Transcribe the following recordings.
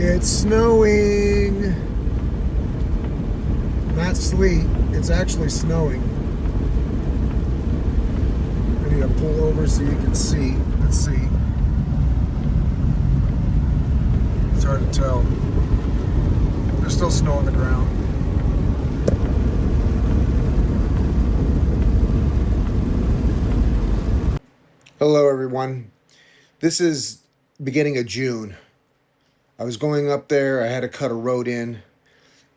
It's snowing. Not sleet. It's actually snowing. I need to pull over so you can see. Let's see. It's hard to tell. There's still snow on the ground. Hello, everyone. This is beginning of June. I was going up there. I had to cut a road in,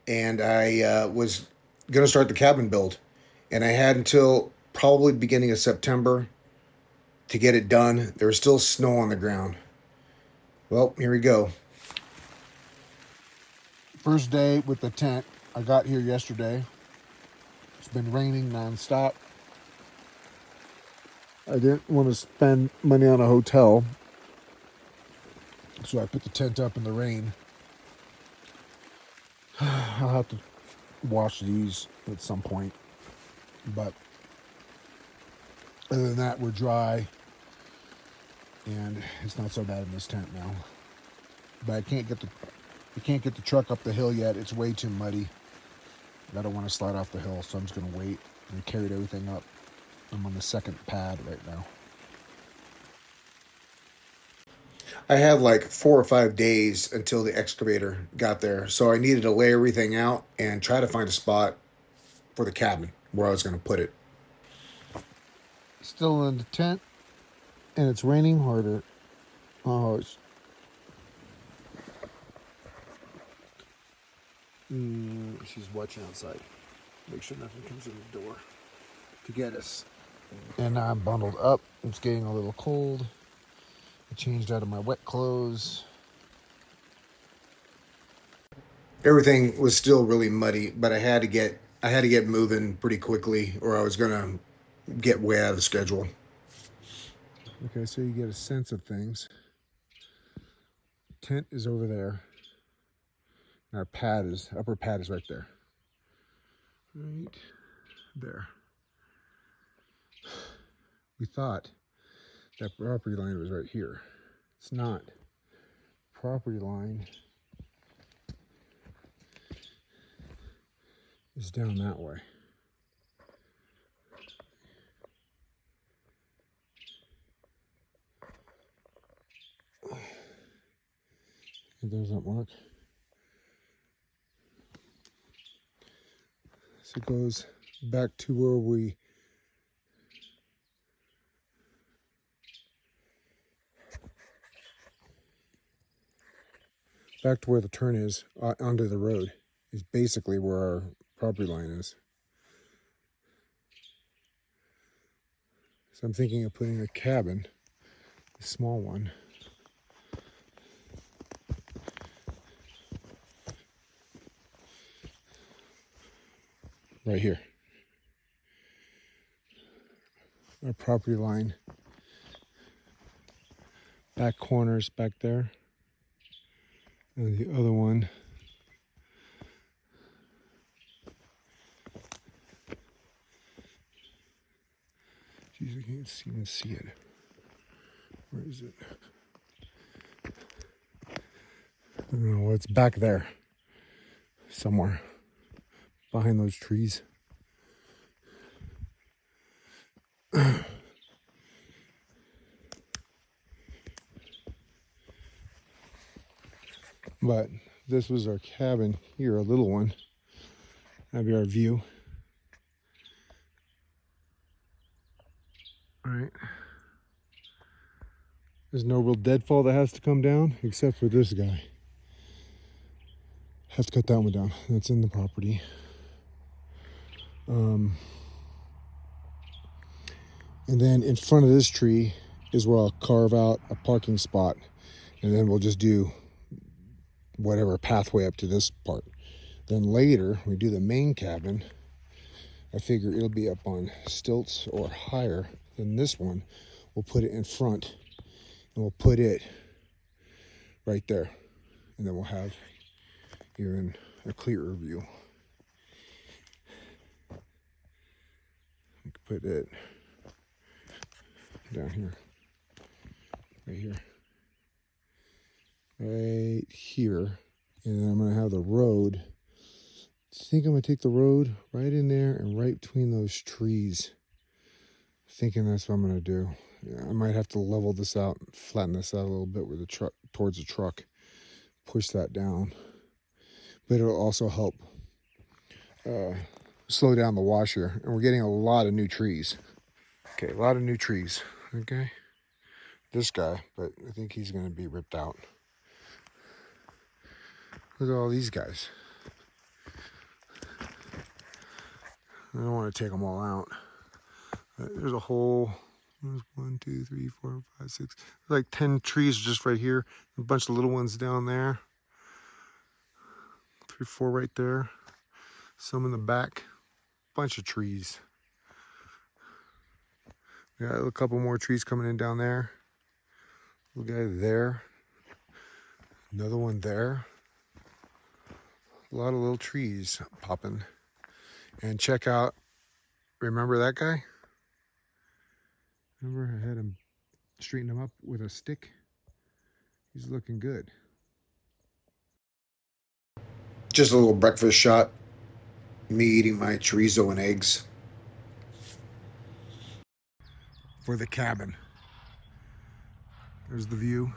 and I was going to start the cabin build. And I had until probably beginning of September to get it done. There was still snow on the ground. Well, here we go. First day with the tent. I got here yesterday. It's been raining nonstop. I didn't want to spend money on a hotel, so I put the tent up in the rain. I'll have to wash these at some point, but other than that, we're dry, and it's not so bad in this tent now. But I can't get the truck up the hill yet. It's way too muddy. I don't want to slide off the hill, so I'm just gonna wait. I carried everything up. I'm on the second pad right now. I had like 4 or 5 days until the excavator got there, so I needed to lay everything out and try to find a spot for the cabin where I was going to put it. Still in the tent, and it's raining harder. Oh, she's watching outside. Make sure nothing comes in the door to get us. And I'm bundled up. It's getting a little cold. I changed out of my wet clothes. Everything was still really muddy, but I had to get moving pretty quickly, or I was gonna get way out of the schedule. Okay, so you get a sense of things. Tent is over there. Our upper pad is right there. Right there. We thought that property line was right here. It's not. Property line is down that way. And there's that mark. So it goes back to where the turn is onto the road is basically where our property line is. So I'm thinking of putting a cabin, a small one, right here. Our property line, back corners back there, and the other one geez, I can't even see it. Where is it? I don't know. It's back there somewhere behind those trees. But this was our cabin here, a little one. That'd be our view. All right. There's no real deadfall that has to come down except for this guy. Have to cut that one down. That's in the property. And then in front of this tree is where I'll carve out a parking spot, and then we'll just do whatever pathway up to this part. Then later, we do the main cabin. I figure it'll be up on stilts or higher than this one. We'll put it in front, and we'll put it right there. And then we'll have even a clearer view. We could put it down here, right here. right here. And then I'm going to have the road. I think I'm going to take the road right in there and right between those trees. Thinking that's what I'm going to do. Yeah, I might have to level this out, flatten this out a little bit with the truck, towards the truck. Push that down. But it'll also help slow down the wash here. And we're getting a lot of new trees. Okay, a lot of new trees. Okay. This guy, but I think he's going to be ripped out. Look at all these guys. I don't want to take them all out. There's a whole, there's 1, 2, 3, 4, 5, 6, like 10 trees just right here. A bunch of little ones down there. 3, 4 right there. Some in the back. Bunch of trees. We got a couple more trees coming in down there. Little guy there. Another one there. A lot of little trees popping. And check out, remember that guy? Remember I had him straighten him up with a stick? He's looking good. Just a little breakfast shot. Me eating my chorizo and eggs. For the cabin. There's the view.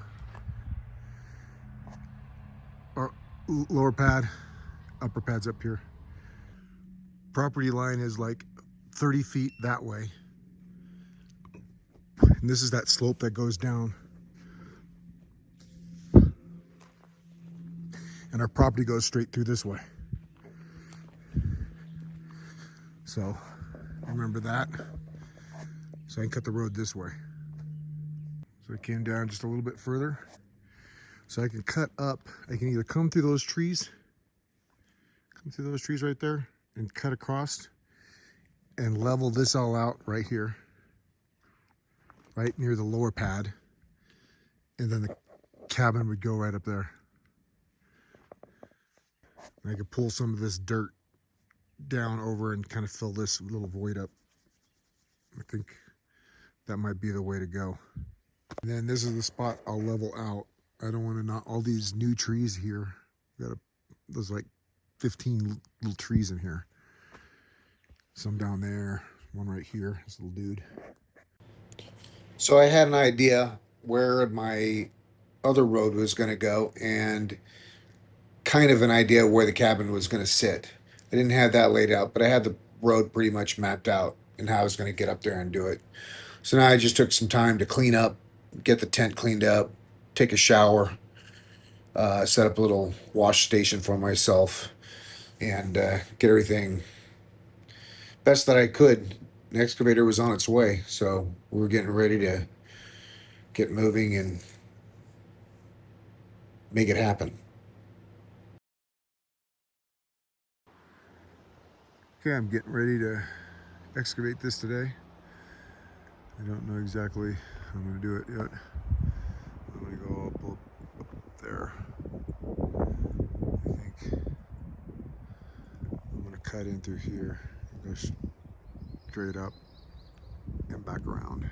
Our lower pad, upper pad's up here. Property line is like 30 feet that way. And this is that slope that goes down. And our property goes straight through this way. So remember that. So I can cut the road this way. So I came down just a little bit further. So I can cut up. I can either come through those trees right there and cut across and level this all out right here, right near the lower pad. And then the cabin would go right up there. And I could pull some of this dirt down over and kind of fill this little void up. I think that might be the way to go. And then this is the spot I'll level out. I don't want to knock all these new trees here. There's like 15 little trees in here. Some down there, one right here, this little dude. So I had an idea where my other road was going to go and kind of an idea where the cabin was going to sit. I didn't have that laid out, but I had the road pretty much mapped out and how I was going to get up there and do it. So now I just took some time to clean up, get the tent cleaned up, take a shower, set up a little wash station for myself, and get everything best that I could. The excavator was on its way, so we were getting ready to get moving and make it happen. Okay, I'm getting ready to excavate this today. I don't know exactly how I'm going to do it yet. I'm going to go up there. I think I'm going to cut in through here and go straight up and back around.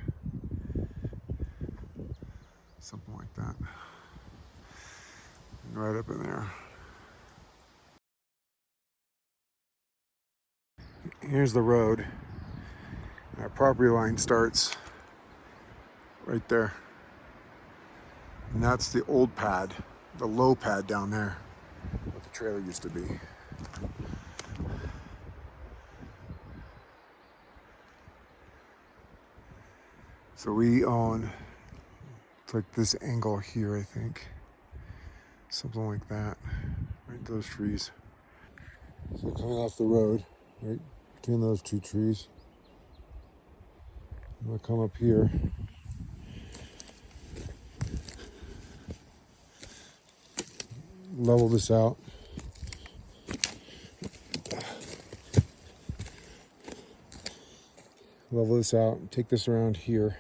Something like that. Right up in there. Here's the road. Our property line starts right there. And that's the old pad, the low pad down there, what the trailer used to be. So we own, it's like this angle here, I think. Something like that, right into those trees. So coming off the road, right between those two trees, I'm gonna come up here. Level this out. Level this out, take this around here.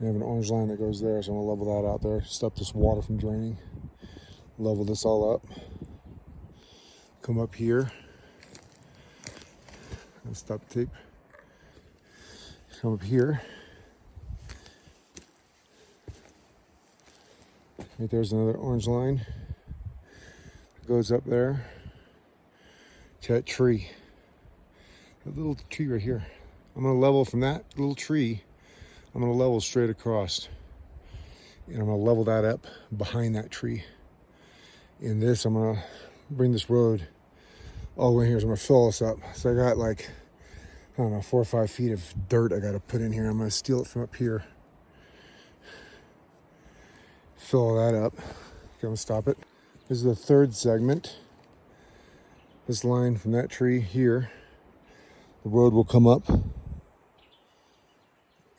I have an orange line that goes there, so I'm gonna level that out there, stop this water from draining. Level this all up. Come up here. And stop tape. Come up here. Right there's another orange line. It goes up there to that tree. That little tree right here. I'm gonna level from that little tree. I'm gonna level straight across. And I'm gonna level that up behind that tree. In this, I'm gonna bring this road all the way here. So I'm gonna fill this up. So I got like, I don't know, 4 or 5 feet of dirt I gotta put in here. I'm gonna steal it from up here. Fill that up. Gonna stop it. This is the third segment. This line from that tree here. The road will come up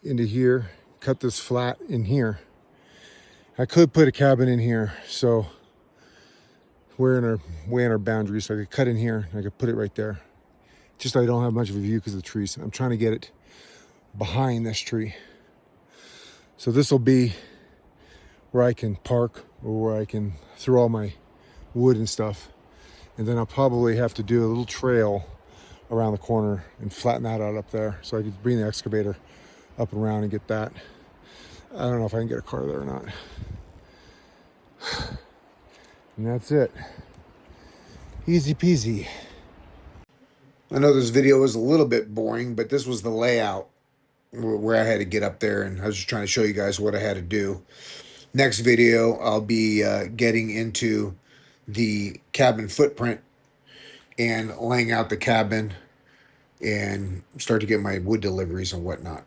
into here, cut this flat in here. I could put a cabin in here, so we're in way in our boundaries. So I could cut in here and I could put it right there. Just I don't have much of a view because of the trees. I'm trying to get it behind this tree. So this will be where I can park or where I can throw all my wood and stuff. And then I'll probably have to do a little trail around the corner and flatten that out up there so I could bring the excavator up and around and get that. I don't know if I can get a car there or not. And that's it. Easy peasy. I know this video was a little bit boring, but this was the layout where I had to get up there, and I was just trying to show you guys what I had to do. Next video, I'll be getting into the cabin footprint and laying out the cabin and start to get my wood deliveries and whatnot.